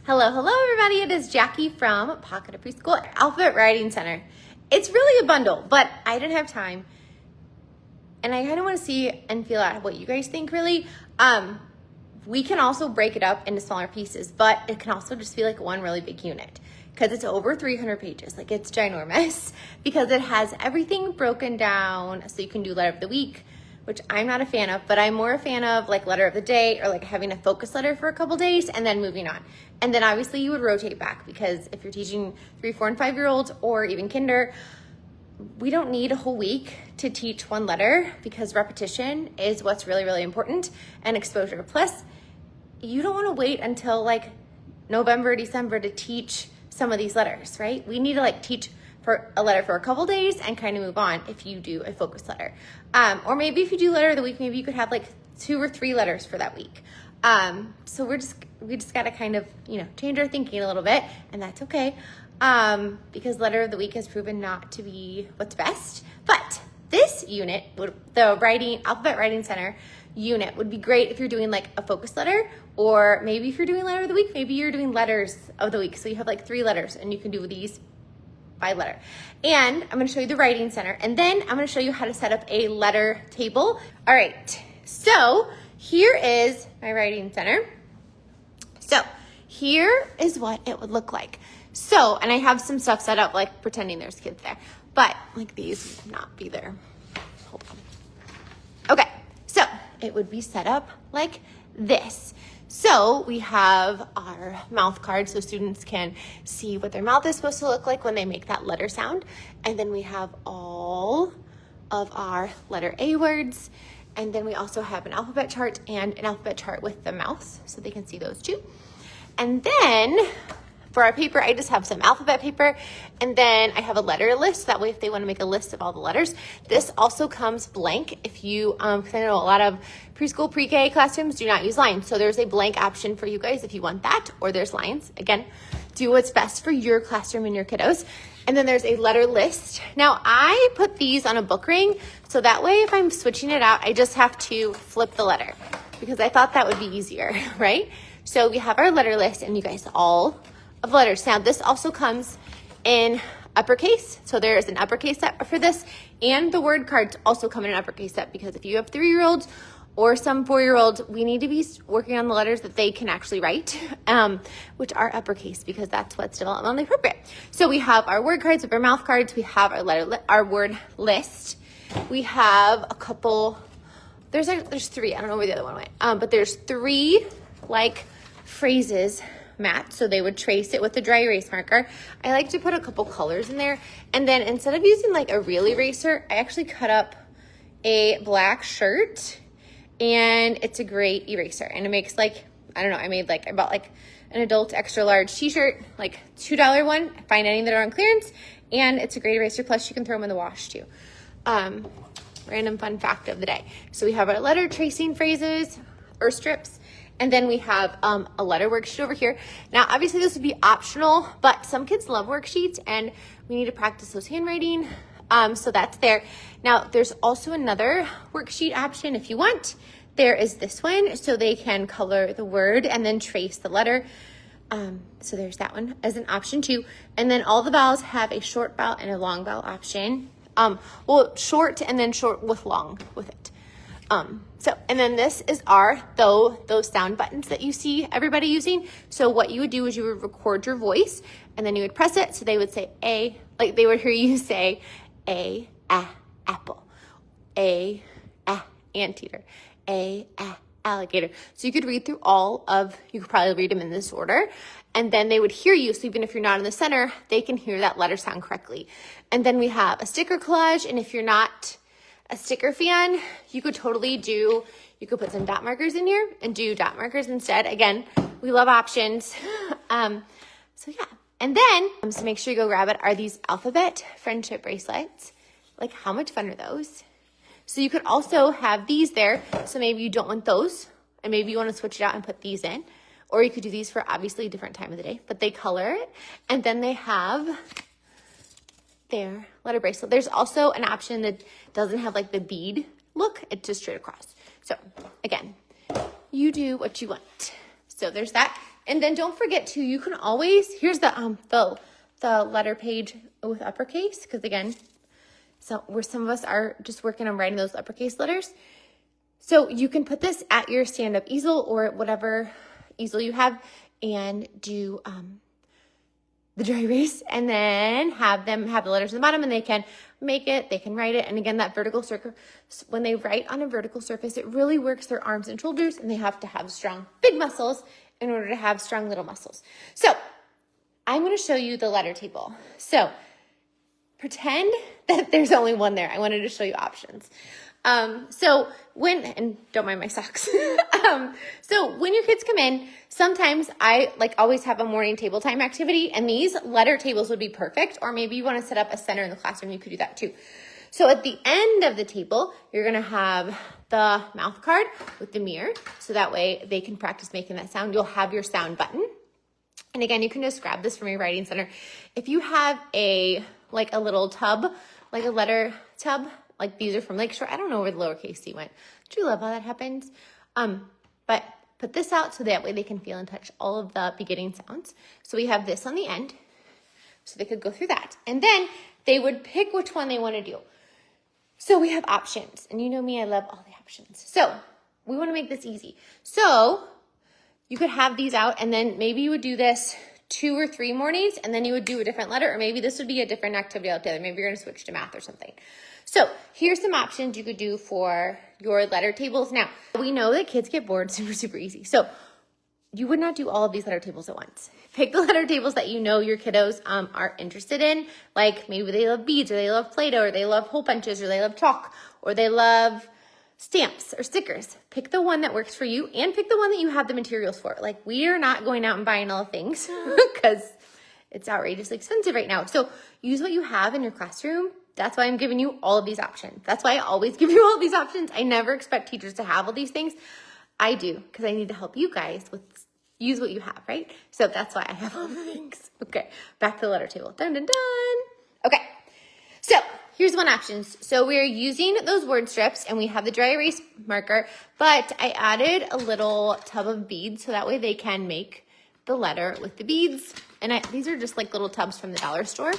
Hello, everybody. It is Jackie from Pocket of Preschool Alphabet Writing Center. It's really a bundle, but I didn't have time. And I kind of want to see and feel out what you guys think, really. We can also break it up into smaller pieces, but it can also just feel like one really big unit because it's over 300 pages. Like, it's ginormous because it has everything broken down so you can do letter of the week, which I'm not a fan of, but I'm more a fan of like letter of the day or like having a focus letter for a couple days and then moving on. And then obviously you would rotate back because if you're teaching 3, 4, and 5-year-olds or even kinder, we don't need a whole week to teach one letter because repetition is what's really, really important and exposure. Plus, you don't want to wait until like November, December to teach some of these letters, right? We need to like teach for a letter for a couple days and kind of move on if you do a focus letter. Or maybe if you do letter of the week, maybe you could have like 2 or 3 letters for that week. So we just got to kind of, change our thinking a little bit, and that's okay. Because letter of the week has proven not to be what's best. But this unit, the Alphabet Writing Center unit, would be great if you're doing like a focus letter, or maybe if you're doing letter of the week, maybe you're doing letters of the week. So you have like 3 letters and you can do these by letter. And I'm going to show you the writing center, and then I'm going to show you how to set up a letter table. All right, so here is my writing center. So here is what it would look like. So, and I have some stuff set up like pretending there's kids there, but like these would not be there. Hold on. Okay, so it would be set up like this. So we have our mouth card so students can see what their mouth is supposed to look like when they make that letter sound. And then we have all of our letter A words. And then we also have an alphabet chart and an alphabet chart with the mouths so they can see those too. And then for our paper, I just have some alphabet paper, and then I have a letter list. That way, if they want to make a list of all the letters, this also comes blank. If you, because I know a lot of preschool, pre-K classrooms do not use lines. So there's a blank option for you guys if you want that, or there's lines. Again, do what's best for your classroom and your kiddos. And then there's a letter list. Now, I put these on a book ring, so that way if I'm switching it out, I just have to flip the letter because I thought that would be easier, right? So we have our letter list, and you guys all of letters. Now, this also comes in uppercase. So there is an uppercase set for this, and the word cards also come in an uppercase set because if you have 3-year-olds or some 4-year-olds, we need to be working on the letters that they can actually write, which are uppercase because that's what's developmentally appropriate. So we have our word cards with our mouth cards. We have our word list. We have a couple. There's 3. I don't know where the other one went. But there's 3 like phrases mat, so they would trace it with a dry erase marker. I like to put a couple colors in there, and then instead of using like a real eraser, I actually cut up a black shirt, and it's a great eraser, and it makes like, I don't know, I bought like an adult extra large t-shirt, like $2 one. Find any that are on clearance, and it's a great eraser. Plus you can throw them in the wash too. Random fun fact of the day. So we have our letter tracing phrases or strips. And then we have a letter worksheet over here. Now, obviously this would be optional, but some kids love worksheets and we need to practice those handwriting. So that's there. Now, there's also another worksheet option if you want. There is this one, so they can color the word and then trace the letter. So there's that one as an option too. And then all the vowels have a short vowel and a long vowel option. Well, short and then short with long with it. And then this is those sound buttons that you see everybody using. So what you would do is you would record your voice and then you would press it. So they would say A, like they would hear you say A, apple, A, anteater, A, alligator. So you could read through you could probably read them in this order, and then they would hear you. So even if you're not in the center, they can hear that letter sound correctly. And then we have a sticker collage. And if you're not a sticker fan, you could put some dot markers in here and do dot markers instead. Again, we love options. So yeah. And then, so make sure you go grab it, are these alphabet friendship bracelets. Like, how much fun are those? So you could also have these there. So maybe you don't want those, and maybe you want to switch it out and put these in. Or you could do these for obviously a different time of the day, but they color it. And then they have their letter bracelet. There's also an option that doesn't have like the bead look. It's just straight across. So again, you do what you want. So there's that. And then don't forget to, you can always, here's the letter page with uppercase, because again, so where some of us are just working on writing those uppercase letters. So you can put this at your stand-up easel or whatever easel you have and do the dry erase, and then have them have the letters in the bottom, and they can make it, they can write it. And again, that vertical surface, when they write on a vertical surface, it really works their arms and shoulders, and they have to have strong big muscles in order to have strong little muscles. So I'm going to show you the letter table. So pretend that there's only one there. I wanted to show you options. So and don't mind my socks. So when your kids come in, sometimes I always have a morning table time activity, and these letter tables would be perfect. Or maybe you want to set up a center in the classroom. You could do that too. So at the end of the table, you're going to have the mouth card with the mirror. So that way they can practice making that sound. You'll have your sound button. And again, you can just grab this from your writing center. If you have a little tub, like a letter tub, like these are from Lakeshore. I don't know where the lowercase c went. Do you love how that happens? But put this out so that way they can feel and touch all of the beginning sounds. So we have this on the end, so they could go through that. And then they would pick which one they want to do. So we have options. And you know me, I love all the options. So we want to make this easy. So you could have these out, and then maybe you would do this 2 or 3 mornings, and then you would do a different letter, or maybe this would be a different activity altogether. Maybe you're going to switch to math or something. So here's some options you could do for your letter tables. Now, we know that kids get bored super, super easy. So you would not do all of these letter tables at once. Pick the letter tables that you know your kiddos are interested in. Like maybe they love beads, or they love Play-Doh, or they love hole punches, or they love chalk, or they love stamps or stickers. Pick the one that works for you, and pick the one that you have the materials for. Like, we are not going out and buying all the things because it's outrageously expensive right now. So use what you have in your classroom. That's why I'm giving you all of these options. That's why I always give you all these options. I never expect teachers to have all these things. I do, because I need to help you guys use what you have, right? So that's why I have all the things. Okay, back to the letter table. Dun, dun, dun. Okay, so here's one option. So we're using those word strips, and we have the dry erase marker, but I added a little tub of beads so that way they can make the letter with the beads. And these are just like little tubs from the dollar store.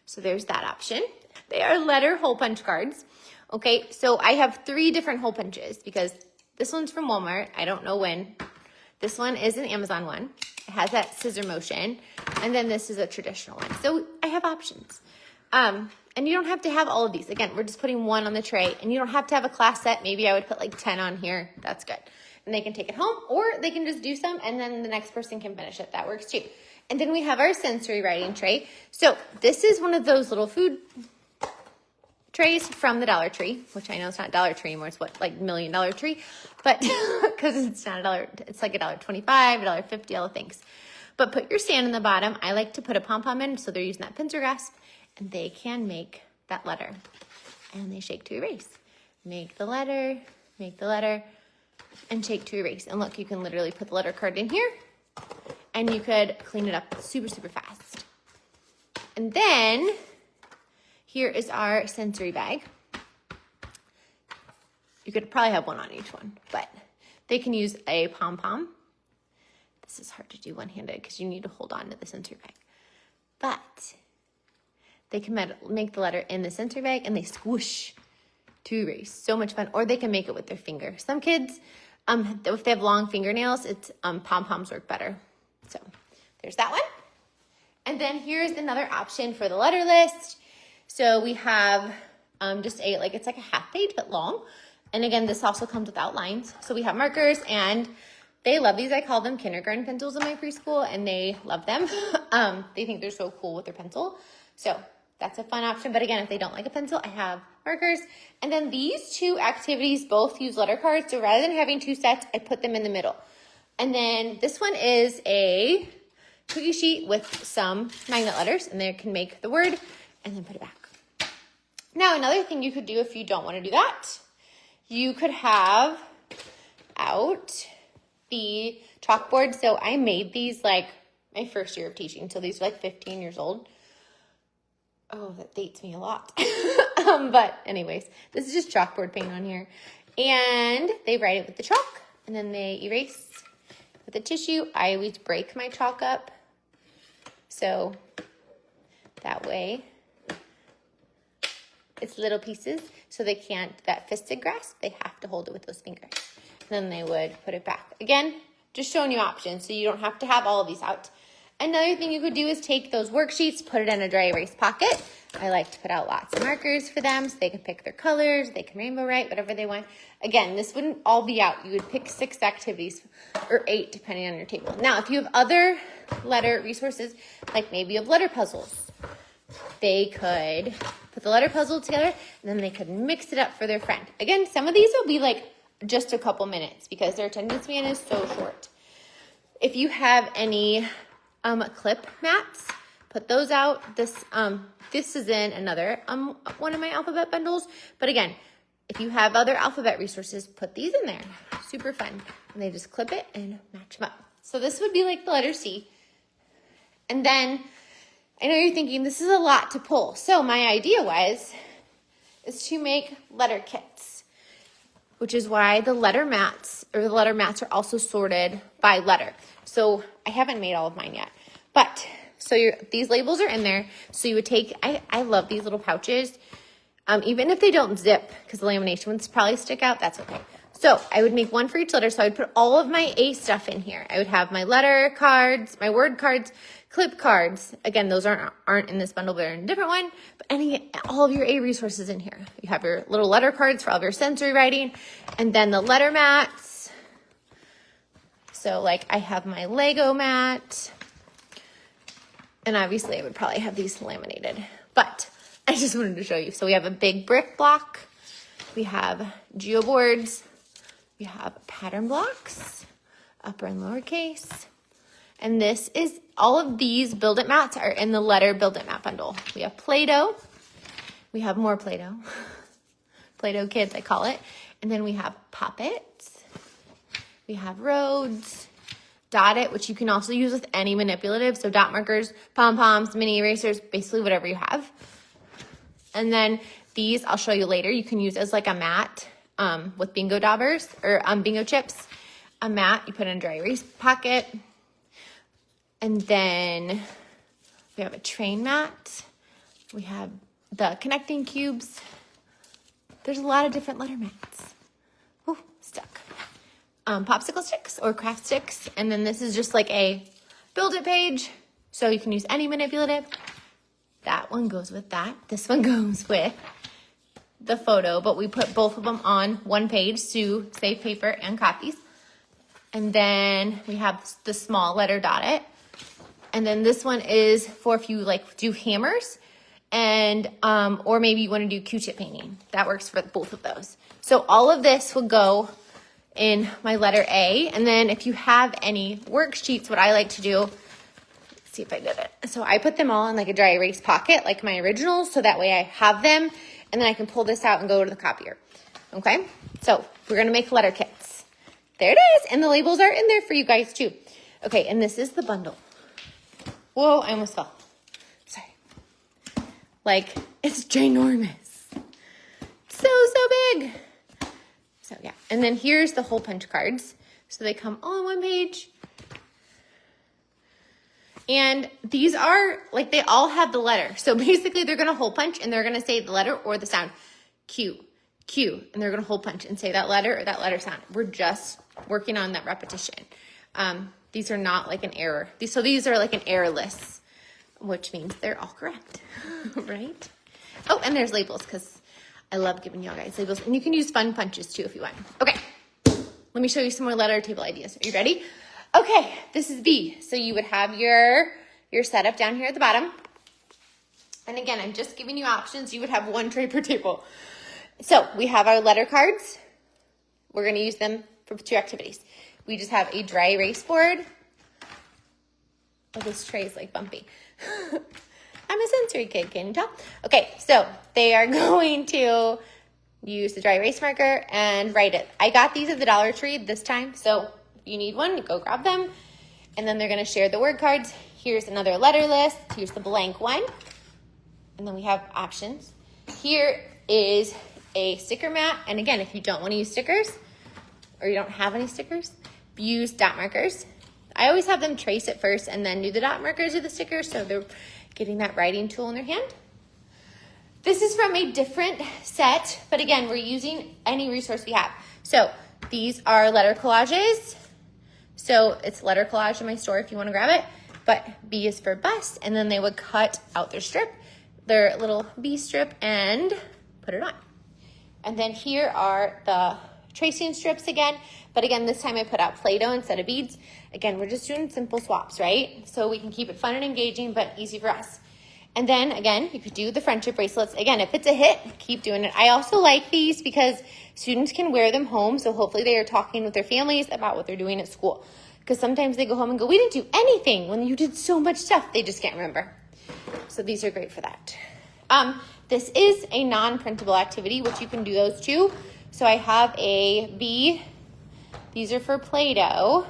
So there's that option. They are letter hole punch cards. Okay, so I have 3 different hole punches because this one's from Walmart. I don't know when. This one is an Amazon one. It has that scissor motion. And then this is a traditional one. So I have options. And you don't have to have all of these. Again, we're just putting 1 on the tray, and you don't have to have a class set. Maybe I would put like 10 on here. That's good. And they can take it home, or they can just do some, and then the next person can finish it. That works too. And then we have our sensory writing tray. So this is one of those little food trays from the Dollar Tree, which I know it's not Dollar Tree anymore. It's like $1 million Tree, but because it's not $1, it's like $1.25, $1.50, all the things. But put your stand in the bottom. I like to put a pom-pom in, so they're using that pincer grasp, and they can make that letter. And they shake to erase. Make the letter, and shake to erase. And look, you can literally put the letter card in here, and you could clean it up super, super fast. And then here is our sensory bag. You could probably have 1 on each one, but they can use a pom-pom. This is hard to do one-handed because you need to hold on to the sensory bag. But they can make the letter in the sensory bag, and they squish to erase. So much fun. Or they can make it with their finger. Some kids, if they have long fingernails, it's pom-poms work better. So there's that one. And then here's another option for the letter list. So we have just it's like a half page, but long. And again, this also comes with outlines. So we have markers, and they love these. I call them kindergarten pencils in my preschool, and they love them. They think they're so cool with their pencil. So that's a fun option. But again, if they don't like a pencil, I have markers. And then these 2 activities both use letter cards. So rather than having 2 sets, I put them in the middle. And then this one is a cookie sheet with some magnet letters, and they can make the word and then put it back. Now, another thing you could do if you don't want to do that, you could have out the chalkboard. So I made these like my first year of teaching. So these are like 15 years old. Oh, that dates me a lot. But anyways, this is just chalkboard paint on here. And they write it with the chalk, and then they erase, and with a tissue, I always break my chalk up. So that way it's little pieces, so they can't, that fisted grasp, they have to hold it with those fingers. And then they would put it back. Again, just showing you options, so you don't have to have all of these out. Another thing you could do is take those worksheets, put it in a dry erase pocket. I like to put out lots of markers for them so they can pick their colors, they can rainbow write, whatever they want. Again, this wouldn't all be out. You would pick 6 activities, or 8 depending on your table. Now, if you have other letter resources, like maybe you have letter puzzles, they could put the letter puzzle together and then they could mix it up for their friend. Again, some of these will be like just a couple minutes because their attention span is so short. If you have any clip mats, put those out. This is in another one of my alphabet bundles. But again, if you have other alphabet resources, put these in there. Super fun. And they just clip it and match them up. So this would be like the letter C. And then I know you're thinking this is a lot to pull. So my idea is to make letter kits, which is why the letter mats are also sorted by letter. So I haven't made all of mine yet, but so these labels are in there. So you would take, I love these little pouches, even if they don't zip, because the lamination ones probably stick out, that's okay. So I would make one for each letter. So I would put all of my A stuff in here. I would have my letter cards, my word cards, clip cards. Again, those aren't in this bundle, but they're in a different one. But all of your A resources in here. You have your little letter cards for all of your sensory writing, and then the letter mats. So like I have my Lego mat, and obviously I would probably have these laminated, but I just wanted to show you. So we have a big brick block. We have geoboards. We have pattern blocks, upper and lowercase. And this is, all of these Build It mats are in the letter Build It mat bundle. We have Play-Doh. We have more Play-Doh. Play-Doh kids, I call it. And then we have Pop-Its. We have roads, Dot It, which you can also use with any manipulative. So dot markers, pom-poms, mini erasers, basically whatever you have. And then these, I'll show you later, you can use as like a mat with bingo daubers or bingo chips. A mat, you put in a dry erase pocket. And then we have a train mat. We have the connecting cubes. There's a lot of different letter mats. Ooh, stuck. Popsicle sticks or craft sticks. And then this is just like a Build It page. So you can use any manipulative. That one goes with that. This one goes with the photo, but we put both of them on one page to save paper and copies. And then we have the small letter Dot It. And then this one is for if you like do hammers and or maybe you want to do Q-tip painting. That works for both of those. So all of this will go in my letter A. And then if you have any worksheets, what I like to do, let's see if I did it. So I put them all in like a dry erase pocket, like my originals, so that way I have them and then I can pull this out and go to the copier. Okay, so we're gonna make letter kits. There it is, and the labels are in there for you guys too. Okay, and this is the bundle. Whoa, I almost fell. Sorry. Like, it's ginormous. So big. So yeah, and then here's the hole punch cards. So they come all on one page. And these are, like, they all have the letter. So basically they're gonna hole punch and they're gonna say the letter or the sound. Q, Q, and they're gonna hole punch and say that letter or that letter sound. We're just working on that repetition. These are not like an error. These are like an errorless, which means they're all correct, right? Oh, and there's labels because I love giving y'all guys labels. And you can use fun punches too if you want. Okay, let me show you some more letter table ideas. Are you ready? Okay, this is B. So you would have your setup down here at the bottom. And again, I'm just giving you options. You would have one tray per table. So we have our letter cards. We're gonna use them for 2 activities. We just have a dry erase board. Oh, this tray is like bumpy. I'm a sensory kid, can you tell? Okay, so they are going to use the dry erase marker and write it. I got these at the Dollar Tree this time, so if you need one, go grab them. And then they're gonna share the word cards. Here's another letter list. Here's the blank one. And then we have options. Here is a sticker mat. And again, if you don't wanna use stickers, or you don't have any stickers, use dot markers. I always have them trace it first and then do the dot markers or the stickers, so they're getting that writing tool in their hand. This is from a different set, but again, we're using any resource we have. So these are letter collages. So it's letter collage in my store if you want to grab it, but B is for bus, and then they would cut out their strip, their little B strip, and put it on. And then here are the tracing strips again, but again, this time I put out Play-Doh instead of beads. Again, we're just doing simple swaps, right? So we can keep it fun and engaging, but easy for us. And then again, you could do the friendship bracelets. Again, if it's a hit, keep doing it. I also like these because students can wear them home, so hopefully they are talking with their families about what they're doing at school. Because sometimes they go home and go, we didn't do anything when you did so much stuff. They just can't remember. So these are great for that. This is a non-printable activity, which you can do those too. So I have a B. These are for Play-Doh,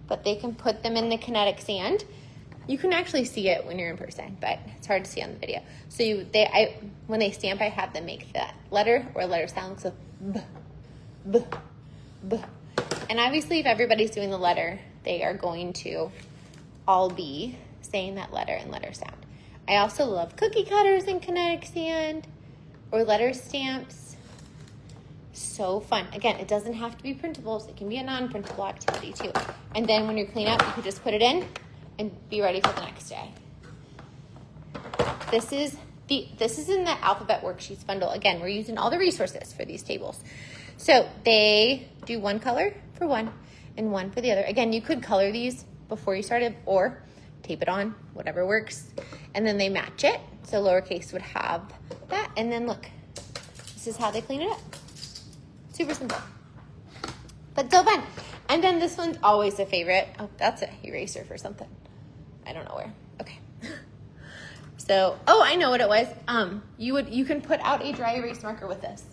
but they can put them in the kinetic sand. You can actually see it when you're in person, but it's hard to see on the video. So when they stamp, I have them make that letter or letter sound. So B, B, B. And obviously, if everybody's doing the letter, they are going to all be saying that letter and letter sound. I also love cookie cutters and kinetic sand or letter stamps. So fun. Again, it doesn't have to be printables. It can be a non-printable activity too. And then when you clean up, you can just put it in and be ready for the next day. This is in the alphabet worksheets bundle. Again, we're using all the resources for these tables. So they do one color for one and one for the other. Again, you could color these before you started or tape it on, whatever works. And then they match it. So lowercase would have that. And then look, this is how they clean it up. Super simple, but so fun. And then this one's always a favorite. Oh, that's an eraser for something. I don't know where. Okay. So, oh, I know what it was. You can put out a dry erase marker with this.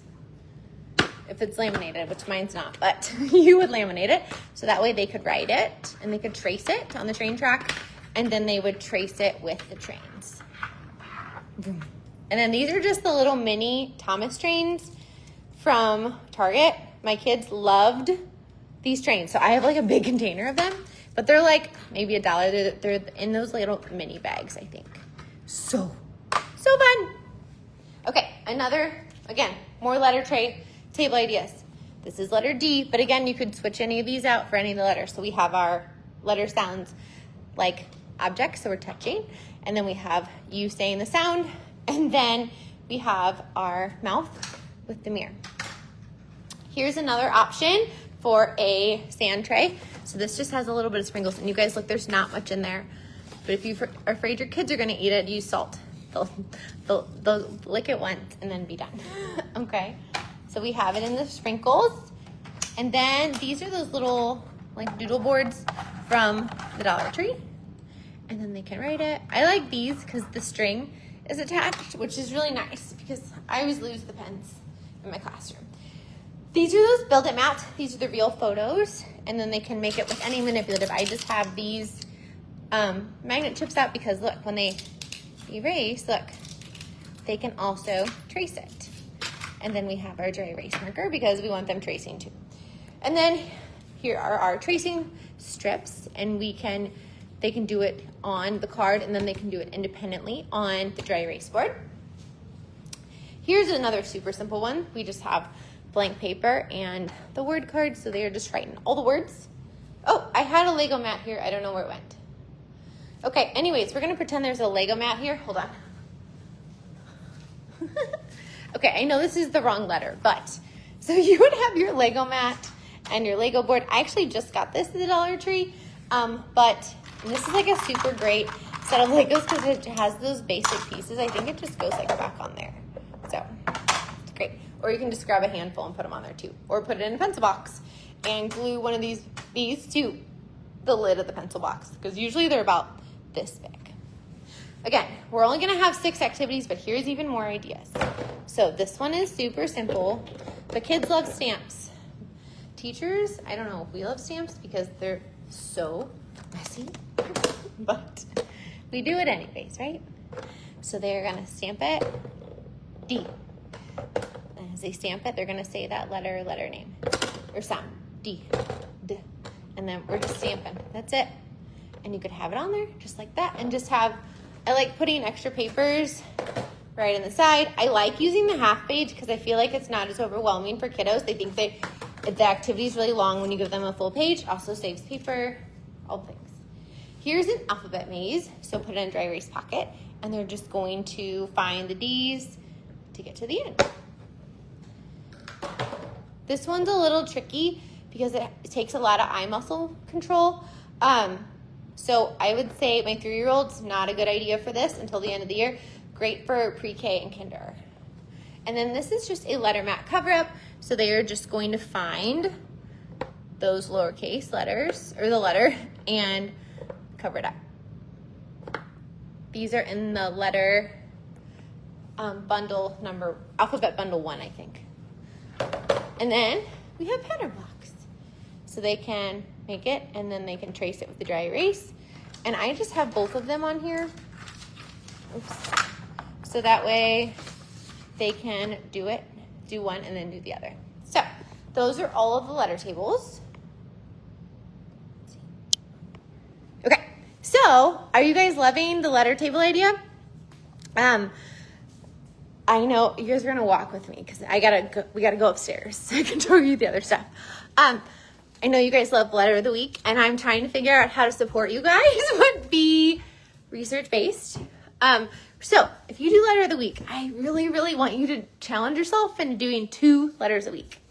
If it's laminated, which mine's not, but you would laminate it. So that way they could write it and they could trace it on the train track, and then they would trace it with the trains. And then these are just the little mini Thomas trains from Target. My kids loved these trains. So I have like a big container of them, but they're like maybe $1. They're in those little mini bags, I think. So fun. Okay, again, more letter tray table ideas. This is letter D, but again, you could switch any of these out for any of the letters. So we have our letter sounds like objects, so we're touching, and then we have you saying the sound, and then we have our mouth with the mirror. Here's another option for a sand tray. So this just has a little bit of sprinkles, and you guys look, there's not much in there. But if you are afraid your kids are gonna eat it, use salt. They'll lick it once and then be done. Okay, so we have it in the sprinkles. And then these are those little like doodle boards from the Dollar Tree. And then they can write it. I like these because the string is attached, which is really nice because I always lose the pens in my classroom. These are those build it mats. These are the real photos, and then they can make it with any manipulative. I just have these magnet chips out because look, when they erase, look, they can also trace it. And then we have our dry erase marker because we want them tracing too. And then here are our tracing strips, and they can do it on the card, and then they can do it independently on the dry erase board. Here's another super simple one. We just have blank paper and the word card, so they are just writing all the words. Oh, I had a Lego mat here. I don't know where it went. Okay, anyways, we're gonna pretend there's a Lego mat here. Hold on. Okay, I know this is the wrong letter, but so you would have your Lego mat and your Lego board. I actually just got this at the Dollar Tree, but this is like a super great set of Legos because it has those basic pieces. I think it just goes like back on there. So it's great. Or you can just grab a handful and put them on there too. Or put it in a pencil box and glue one of these to the lid of the pencil box, because usually they're about this big. Again, we're only gonna have 6 activities, but here's even more ideas. So this one is super simple, but kids love stamps. Teachers, I don't know if we love stamps because they're so messy, but we do it anyways, right? So they're gonna stamp it D. And as they stamp it, they're gonna say that letter name or sound, D, D. And And then we're just stamping. That's it. And you could have it on there just like that. And just have, I like putting extra papers right on the side. I like using the half page because I feel like it's not as overwhelming for kiddos. They think the activity is really long when you give them a full page. Also saves paper, all things. Here's an alphabet maze. So put it in a dry erase pocket. And they're just going to find the D's to get to the end. This one's a little tricky because it takes a lot of eye muscle control. So I would say my 3-year-old's not a good idea for this until the end of the year. Great for pre-K and kinder. And then this is just a letter mat cover-up. So they are just going to find those lowercase letters, or the letter, and cover it up. These are in the letter bundle number, alphabet bundle 1, I think. And then we have pattern blocks. So they can make it, and then they can trace it with the dry erase. And I just have both of them on here. Oops. So that way they can do one and then do the other. So those are all of the letter tables. Okay, so are you guys loving the letter table idea? I know you guys are gonna walk with me because we gotta go upstairs so I can show you the other stuff. I know you guys love letter of the week, and I'm trying to figure out how to support you guys would be research-based. So if you do letter of the week, I really, really want you to challenge yourself in doing 2 letters a week.